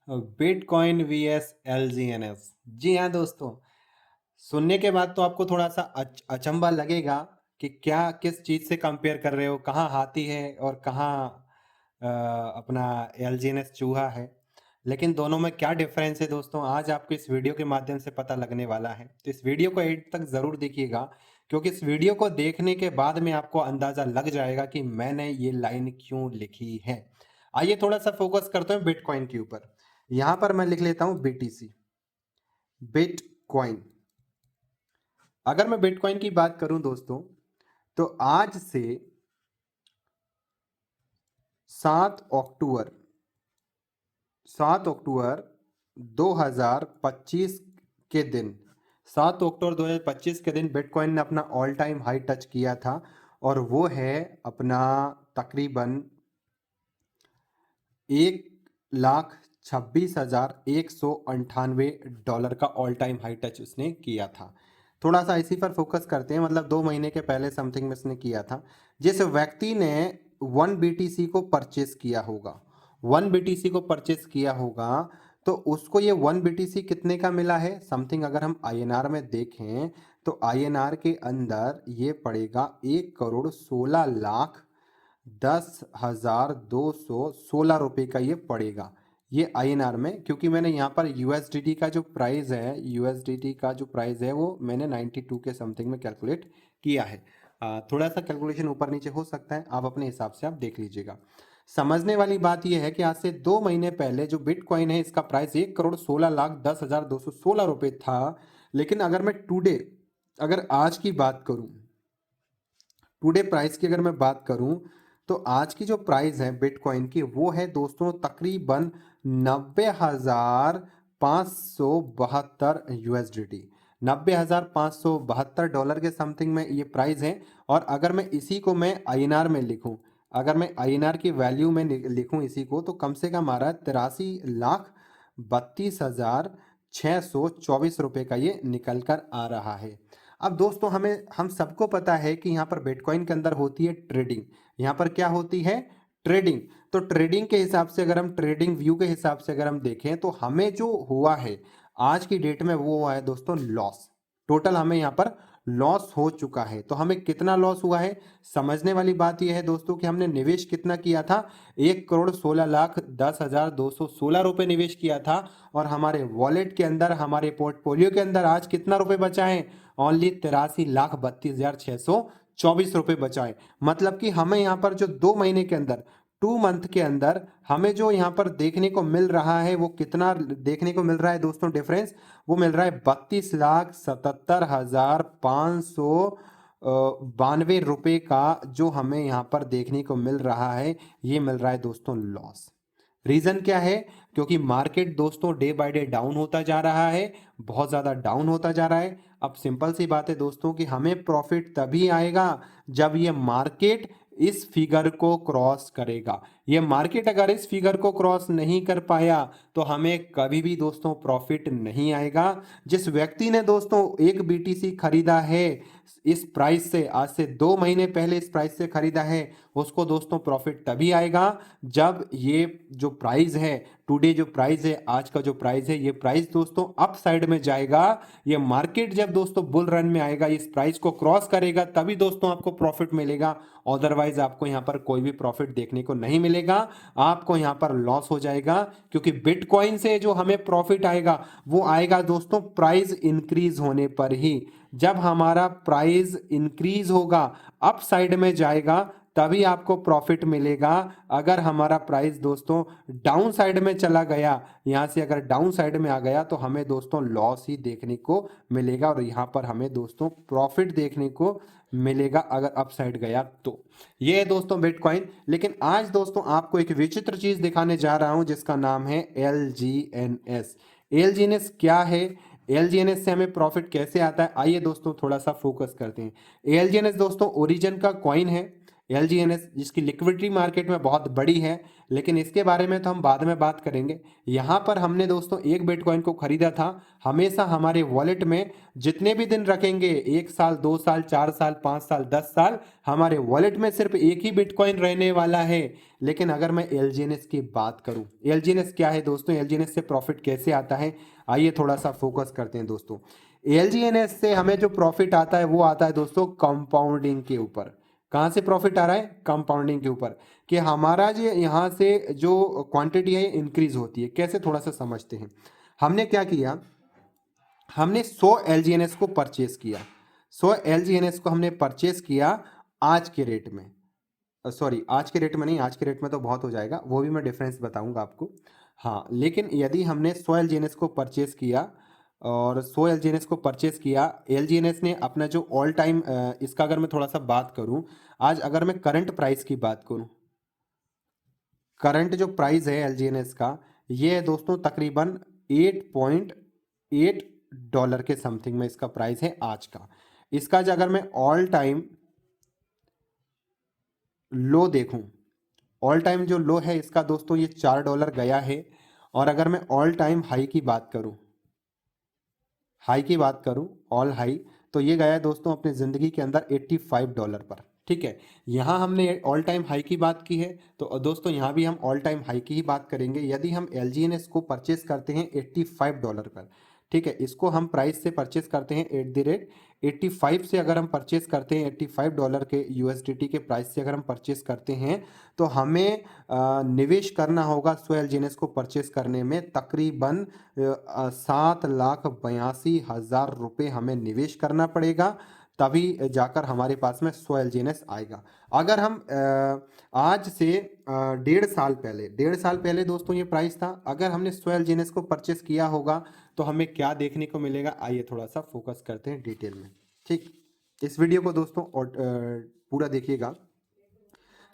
Bitcoin VS एलजीएनएस। जी हाँ दोस्तों, सुनने के बाद तो आपको थोड़ा सा अचंभा लगेगा कि क्या किस चीज़ से कंपेयर कर रहे हो, कहाँ हाथी है और कहाँ अपना एलजीएनएस चूहा है। लेकिन दोनों में क्या डिफरेंस है दोस्तों, आज आपको इस वीडियो के माध्यम से पता लगने वाला है। तो इस वीडियो को एंड तक ज़रूर देखिएगा, क्योंकि इस वीडियो को देखने के बाद में आपको अंदाज़ा लग जाएगा कि मैंने ये लाइन क्यों लिखी है। आइए थोड़ा सा फोकस करते हैं बिटकॉइन के ऊपर। यहाँ पर मैं लिख लेता हूँ बीटीसी, बिटकॉइन। अगर मैं बिटकॉइन की बात करूं दोस्तों, तो आज से 7 अक्टूबर 7 अक्टूबर 2025 के दिन 7 अक्टूबर 2025 के दिन बिटकॉइन ने अपना ऑल टाइम हाई टच किया था, और वो है अपना तकरीबन 1,26,198 का ऑल टाइम हाई टच उसने किया था। थोड़ा सा इसी पर फोकस करते हैं, मतलब 2 महीने के पहले समथिंग में इसने किया था। जिस व्यक्ति ने 1 BTC को परचेस किया होगा, 1 BTC को परचेस किया होगा, तो उसको ये 1 BTC कितने का मिला है समथिंग। अगर हम INR में देखें तो INR के अंदर ये पड़ेगा 1,16,10,216 रुपये का ये पड़ेगा, ये INR में। क्योंकि मैंने यहाँ पर USDT का जो प्राइस है, USDT का जो प्राइस है वो मैंने 92 के समथिंग में कैलकुलेट किया है। थोड़ा सा कैलकुलेशन ऊपर नीचे हो सकता है, आप अपने हिसाब से आप देख लीजिएगा। समझने वाली बात यह है कि आज से 2 महीने पहले जो बिटकॉइन है इसका प्राइस 1,16,10,216 रुपये था। लेकिन अगर मैं अगर आज की बात करूं, टुडे प्राइस की अगर मैं बात करूं, तो आज की जो प्राइस है बिटकॉइन की वो है दोस्तों तकरीबन 90,572 USDT, $90,572 के समथिंग में ये प्राइस है। और अगर मैं इसी को मैं INR में लिखूं, अगर मैं INR की वैल्यू में लिखूं इसी को, तो कम से कम आ रहा है 83,32,624 रुपये का ये निकल कर आ रहा है। अब दोस्तों हम सबको पता है कि यहाँ पर बिटकॉइन के अंदर होती है ट्रेडिंग। यहाँ पर क्या होती है? ट्रेडिंग। तो ट्रेडिंग के हिसाब से अगर हम ट्रेडिंग व्यू के हिसाब से अगर हम देखें, तो हमें जो हुआ है आज की डेट में वो हुआ है दोस्तों लॉस। टोटल हमें यहाँ पर लॉस हो चुका है। तो हमें कितना लॉस हुआ है, समझने वाली बात यह है दोस्तों कि हमने निवेश कितना किया था, 1,16,10,216 रुपये निवेश किया था। और हमारे वॉलेट के अंदर, हमारे पोर्टफोलियो के अंदर आज कितना रुपए बचा है? ओनली 83,32,624 रुपये बचा है। मतलब कि हमें यहाँ पर जो 2 महीने के अंदर, 2 मंथ के अंदर हमें जो यहाँ पर देखने को मिल रहा है, वो कितना देखने को मिल रहा है दोस्तों डिफरेंस? वो मिल रहा है 32,77,592 का जो हमें यहाँ पर देखने को मिल रहा है, ये मिल रहा है दोस्तों लॉस। रीजन क्या है? क्योंकि मार्केट दोस्तों डे बाय डे डाउन होता जा रहा है, बहुत ज्यादा डाउन होता जा रहा है। अब सिंपल सी बात है दोस्तों कि हमें प्रॉफिट तभी आएगा जब ये मार्केट इस फिगर को क्रॉस करेगा। ये मार्केट अगर इस फिगर को क्रॉस नहीं कर पाया तो हमें कभी भी दोस्तों प्रॉफिट नहीं आएगा। जिस व्यक्ति ने दोस्तों 1 BTC खरीदा है इस प्राइस से, आज से 2 महीने पहले इस प्राइस से खरीदा है, उसको दोस्तों प्रॉफिट तभी आएगा जब ये जो प्राइस है, टुडे जो प्राइस है, आज का जो प्राइस है, ये प्राइस दोस्तों अप साइड में जाएगा। ये मार्केट जब दोस्तों बुल रन में आएगा, इस प्राइस को क्रॉस करेगा, तभी दोस्तों आपको प्रॉफिट मिलेगा। अदरवाइज आपको यहाँ पर कोई भी प्रॉफिट देखने को नहीं मिलेगा, आपको यहाँ पर लॉस हो जाएगा। क्योंकि बिटकॉइन से जो हमें प्रॉफिट आएगा वो आएगा दोस्तों प्राइस इंक्रीज होने पर ही। जब हमारा प्राइस इंक्रीज होगा, अप साइड में जाएगा, तभी आपको प्रॉफिट मिलेगा। अगर हमारा प्राइस दोस्तों डाउन साइड में चला गया, यहां से अगर डाउन साइड में आ गया, तो हमें दोस्तों लॉस ही देखने को मिलेगा, और यहां पर हमें दोस्तों प्रॉफिट देखने को मिलेगा अगर अप साइड गया तो। ये है दोस्तों बिटकॉइन। लेकिन आज दोस्तों आपको एक विचित्र चीज दिखाने जा रहा हूं जिसका नाम है LGNS। LGNS क्या है, LGNS से हमें प्रॉफिट कैसे आता है, आइए दोस्तों थोड़ा सा फोकस करते हैं। LGNS दोस्तों ओरिजिन का कॉइन है। LGNS जिसकी लिक्विडिटी मार्केट में बहुत बड़ी है, लेकिन इसके बारे में तो हम बाद में बात करेंगे। यहाँ पर हमने दोस्तों एक बिटकॉइन को खरीदा था। हमेशा हमारे वॉलेट में जितने भी दिन रखेंगे, 1 साल, 2 साल, 4 साल, 5 साल, 10 साल, हमारे वॉलेट में सिर्फ एक ही बिटकॉइन रहने वाला है। लेकिन अगर मैं LGNS की बात करूं, LGNS क्या है दोस्तों, LGNS से प्रॉफिट कैसे आता है, आइए थोड़ा सा फोकस करते हैं दोस्तों। LGNS से हमें जो प्रॉफिट आता है वो आता है दोस्तों कंपाउंडिंग के ऊपर। कहाँ से प्रॉफिट आ रहा है? कंपाउंडिंग के ऊपर, कि हमारा जो यहाँ से जो क्वांटिटी है इंक्रीज होती है। कैसे, थोड़ा सा समझते हैं। हमने क्या किया, हमने 100 LGNS को परचेस किया। 100 LGNS को हमने परचेस किया आज के रेट में, सॉरी आज के रेट में नहीं, आज के रेट में तो बहुत हो जाएगा, वो भी मैं डिफरेंस बताऊंगा आपको। हाँ, लेकिन यदि हमने 100 LGNS को परचेस किया और 100 LGNS को परचेस किया, LGNS ने अपना जो ऑल टाइम, इसका अगर मैं थोड़ा सा बात करूं, आज अगर मैं करंट प्राइस की बात करूं, करंट जो प्राइस है LGNS का, ये है दोस्तों तकरीबन $8.8 के समथिंग में इसका प्राइस है आज का। इसका जो अगर मैं ऑल टाइम लो देखूं, ऑल टाइम जो लो है इसका दोस्तों ये $4 गया है। और अगर मैं ऑल टाइम हाई की बात करूं, हाई की बात करूं, ऑल हाई, तो ये गया है दोस्तों अपनी ज़िंदगी के अंदर $85 पर। ठीक है, यहाँ हमने ऑल टाइम हाई की बात की है, तो दोस्तों यहाँ भी हम ऑल टाइम हाई की ही बात करेंगे। यदि हम LGNS को परचेस करते हैं $85 पर, ठीक है, इसको हम प्राइस से परचेस करते हैं एट द रेट 85 से, अगर हम परचेस करते हैं $85 के USDT के प्राइस से अगर हम परचेस करते हैं, तो हमें निवेश करना होगा 100 LGNS को परचेस करने में तकरीबन 7,82,000 रुपये हमें निवेश करना पड़ेगा, तभी जाकर हमारे पास में 100 LGNS आएगा। अगर हम आज से 1.5 साल पहले दोस्तों ये प्राइस था, अगर हमने 100 LGNS को परचेस किया होगा तो हमें क्या देखने को मिलेगा, आइए थोड़ा सा फोकस करते हैं डिटेल में। ठीक, इस वीडियो को दोस्तों पूरा देखिएगा।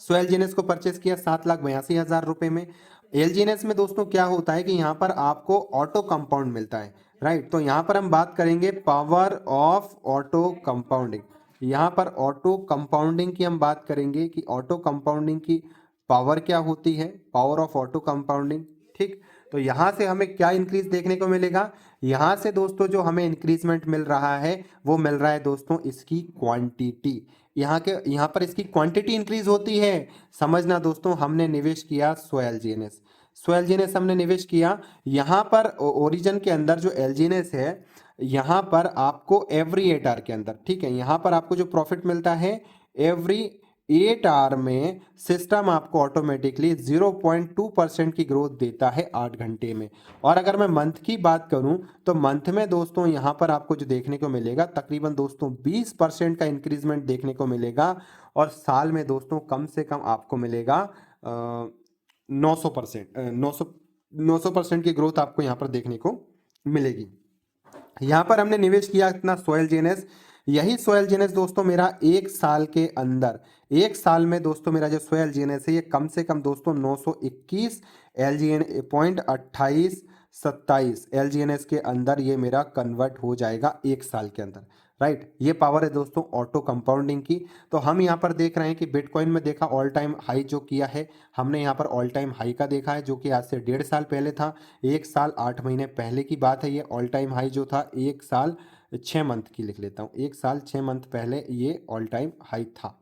100 LGNS को परचेस किया 7,82,000 रुपए में। LGNS में दोस्तों क्या होता है कि यहाँ पर आपको ऑटो कंपाउंड मिलता है, राइट। तो यहाँ पर हम बात करेंगे पावर ऑफ ऑटो कंपाउंडिंग। यहाँ पर ऑटो कंपाउंडिंग की हम बात करेंगे कि ऑटो कंपाउंडिंग की पावर क्या होती है, पावर ऑफ ऑटो कंपाउंडिंग। ठीक, तो यहाँ से हमें क्या इंक्रीज देखने को मिलेगा, यहाँ से दोस्तों जो हमें इंक्रीजमेंट मिल रहा है वो मिल रहा है दोस्तों इसकी क्वांटिटी। यहाँ पर इसकी क्वांटिटी इंक्रीज होती है। समझना दोस्तों, हमने निवेश किया 100 LGNS, 100 LGNS हमने निवेश किया। यहाँ पर ओरिजिन के अंदर जो LGNS है, यहाँ पर आपको एवरी 8 आवर के अंदर, ठीक है, यहाँ पर आपको जो प्रॉफिट मिलता है एवरी 8 आवर में सिस्टम आपको ऑटोमेटिकली 0.2% की ग्रोथ देता है 8 घंटे में। और अगर मैं मंथ की बात करूं तो मंथ में दोस्तों यहाँ पर आपको जो देखने को मिलेगा तकरीबन दोस्तों 20% का इंक्रीजमेंट देखने को मिलेगा। और साल में दोस्तों कम से कम आपको मिलेगा 900%, 900% की ग्रोथ आपको यहाँ पर देखने को मिलेगी। यहाँ पर हमने निवेश किया इतना 100 LGNS, यही 100 LGNS दोस्तों मेरा 1 साल के अंदर, 1 साल में दोस्तों मेरा जो 100 LGNS है ये कम से कम दोस्तों 921 LGN पॉइंट 2827 LGNS के अंदर ये मेरा कन्वर्ट हो जाएगा 1 साल के अंदर, राइट। ये पावर है दोस्तों ऑटो कंपाउंडिंग की। तो हम यहाँ पर देख रहे हैं कि बिटकॉइन में देखा ऑल टाइम हाई जो किया है, हमने यहाँ पर ऑल टाइम हाई का देखा है जो कि आज से 1.5 साल पहले था। 1 साल 8 महीने पहले की बात है, ये ऑल टाइम हाई जो था 1 साल 6 मंथ की लिख लेता हूँ, 1 साल 6 मंथ पहले ये ऑल टाइम हाई था।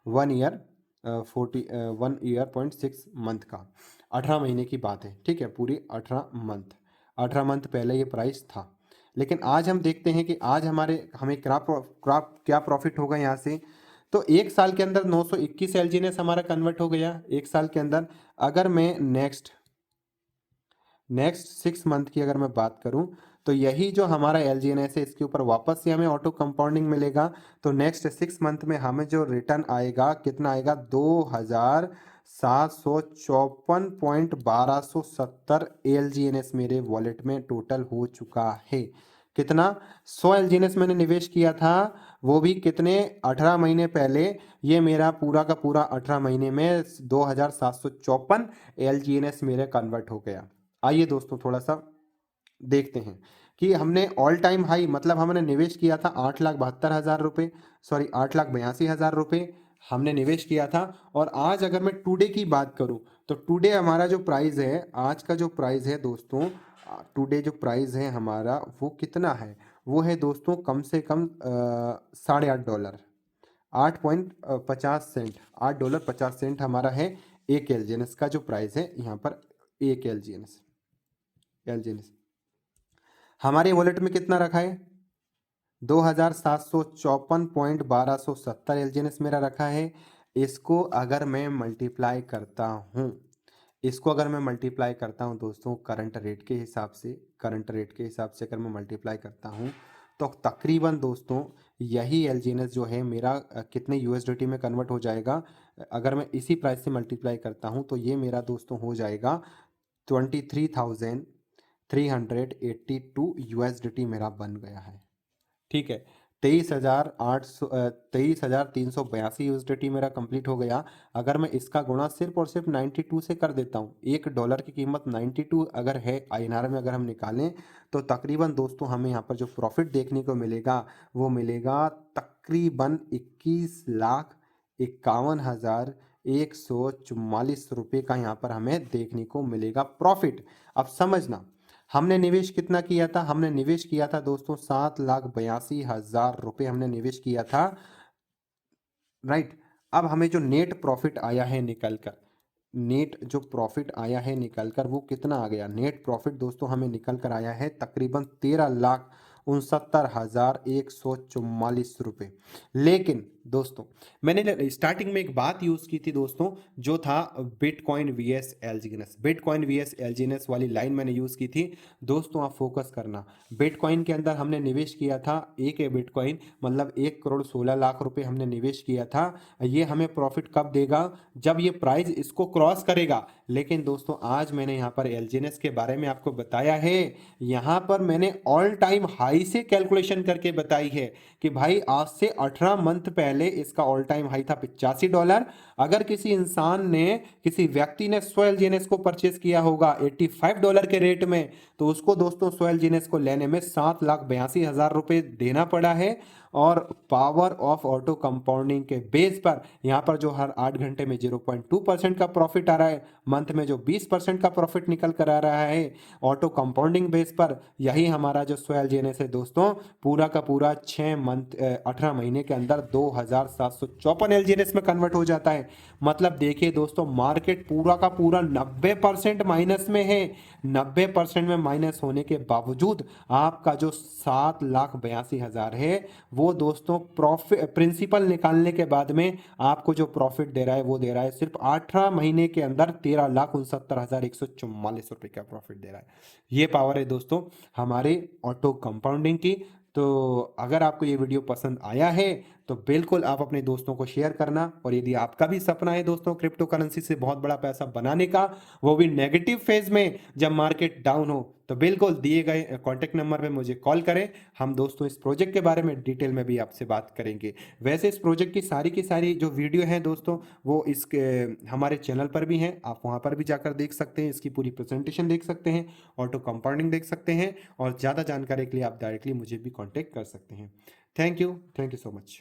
1 ईयर 1 ईयर 0.6 मंथ का, 18 महीने की बात है, ठीक है, पूरी 18 मंथ पहले ये प्राइस था। लेकिन आज हम देखते हैं कि आज हमें क्या प्रॉफिट होगा यहाँ से। तो 1 साल के अंदर 921 LGNS हमारा कन्वर्ट हो गया 1 साल के अंदर। अगर मैं नेक्स्ट 6 मंथ की अगर मैं बात करूं तो यही जो हमारा LGNS है इसके ऊपर वापस से हमें ऑटो कंपाउंडिंग मिलेगा। तो नेक्स्ट 6 मंथ में हमें जो रिटर्न आएगा कितना आएगा, 2,754.1270 LGNS मेरे वॉलेट में टोटल हो चुका है। कितना, 100 LGNS मैंने निवेश किया था, वो भी कितने, 18 महीने पहले। ये मेरा पूरा का पूरा 18 महीने में 2,754 LGNS मेरे कन्वर्ट हो गया। आइए दोस्तों थोड़ा सा देखते हैं कि हमने ऑल टाइम हाई, मतलब हमने निवेश किया था 8,72,000 रुपये, सॉरी 8,82,000 रुपये, हमने निवेश किया था। और आज अगर मैं टुडे की बात करूं तो टुडे हमारा जो प्राइस है, आज का जो प्राइस है दोस्तों, टुडे जो प्राइस है हमारा वो कितना है, वो है दोस्तों कम से कम $8.50, 8.50 सेंट, $8.50 हमारा है एक एलजीएनएस का जो प्राइस है यहाँ पर। एक एलजीएनएस, हमारे वॉलेट में कितना रखा है, 2754.1270 एलजीएनएस मेरा रखा है। इसको अगर मैं मल्टीप्लाई करता हूँ, इसको अगर मैं मल्टीप्लाई करता हूँ दोस्तों करंट रेट के हिसाब से, करंट रेट के हिसाब से अगर मैं मल्टीप्लाई करता हूँ तो तकरीबन दोस्तों यही एलजीएनएस जो है मेरा कितने यूएसडीटी में कन्वर्ट हो जाएगा, अगर मैं इसी प्राइस से मल्टीप्लाई करता हूँ तो ये मेरा दोस्तों हो जाएगा 23,382 यूएसडीटी मेरा बन गया है। ठीक है, 23,382 यूएसडीटी मेरा कंप्लीट हो गया। अगर मैं इसका गुणा सिर्फ और सिर्फ 92 से कर देता हूँ, $1 की कीमत 92 अगर है आईएनआर में अगर हम निकालें तो तकरीबन दोस्तों हमें यहाँ पर जो प्रॉफिट देखने को मिलेगा वो मिलेगा तकरीबन 21,51,144 रुपये का यहाँ पर हमें देखने को मिलेगा प्रॉफिट। अब समझना, हमने निवेश कितना किया था, हमने निवेश किया था दोस्तों 7,82,000 रुपये हमने निवेश किया था, राइट। अब हमें जो नेट प्रॉफिट आया है निकल कर, नेट जो प्रॉफिट आया है निकल कर वो कितना आ गया, नेट प्रॉफिट दोस्तों हमें निकल कर आया है तकरीबन 13,69,144 रुपये। लेकिन दोस्तों मैंने स्टार्टिंग में एक बात यूज की थी दोस्तों, जो था bitcoin VS LGNS, bitcoin VS LGNS वाली लाइन मैंने यूज की थी। दोस्तों आप फोकस करना, बिटकॉइन के अंदर हमने निवेश किया था एक बिटकॉइन मतलब 1,16,00,000 रुपए हमने निवेश किया था। ये हमें प्रॉफिट कब देगा, जब ये प्राइस इसको क्रॉस करेगा। लेकिन दोस्तों आज मैंने यहाँ पर एलजीएनएस के बारे में आपको बताया है, यहाँ पर मैंने ऑल टाइम हाई से कैलकुलेशन करके बताई है कि भाई आज से 18 मंथ पहले इसका ऑल टाइम हाई था $85। अगर किसी इंसान ने, किसी व्यक्ति ने 100 एलजीएनएस को परचेस किया होगा $85 के रेट में, तो उसको दोस्तों 100 एलजीएनएस को लेने में 7,82,000 रुपए देना पड़ा है। और पावर ऑफ ऑटो कंपाउंडिंग के बेस पर यहाँ पर जो हर 8 घंटे में 0.2% का प्रॉफिट आ रहा है, मंथ में जो 20% का प्रॉफिट निकल कर आ रहा है, ऑटो कंपाउंडिंग बेस पर यही हमारा जो 100 एलजीएनएस है दोस्तों पूरा का पूरा 18 महीने के अंदर 2,754 एलजीएनएस में कन्वर्ट हो जाता है। मतलब देखिए दोस्तों मार्केट पूरा का पूरा 90% माइनस में है। 90% में माइनस होने के बावजूद आपका जो 7,82,000 है वो दोस्तों प्रॉफिट प्रिंसिपल निकालने के बाद में आपको जो प्रॉफिट दे रहा है वो दे रहा है सिर्फ 18 महीने के अंदर 13,69,144 रुपए का प्रॉफिट दे रहा है। ये पावर है दोस्तों हमारे ऑटो कंपाउंडिंग की। तो अगर आपको ये वीडियो पसंद आया है तो बिल्कुल आप अपने दोस्तों को शेयर करना। और यदि आपका भी सपना है दोस्तों क्रिप्टो करेंसी से बहुत बड़ा पैसा बनाने का, वो भी नेगेटिव फेज में जब मार्केट डाउन हो, तो बिल्कुल दिए गए कॉन्टेक्ट नंबर पे मुझे कॉल करें। हम दोस्तों इस प्रोजेक्ट के बारे में डिटेल में भी आपसे बात करेंगे। वैसे इस प्रोजेक्ट की सारी जो वीडियो हैं दोस्तों वो इसके हमारे चैनल पर भी हैं, आप वहाँ पर भी जाकर देख सकते हैं, इसकी पूरी प्रेजेंटेशन देख सकते हैं, ऑटो कंपाउंडिंग देख सकते हैं। और ज़्यादा जानकारी के लिए आप डायरेक्टली मुझे भी कॉन्टेक्ट कर सकते हैं। Thank you so much.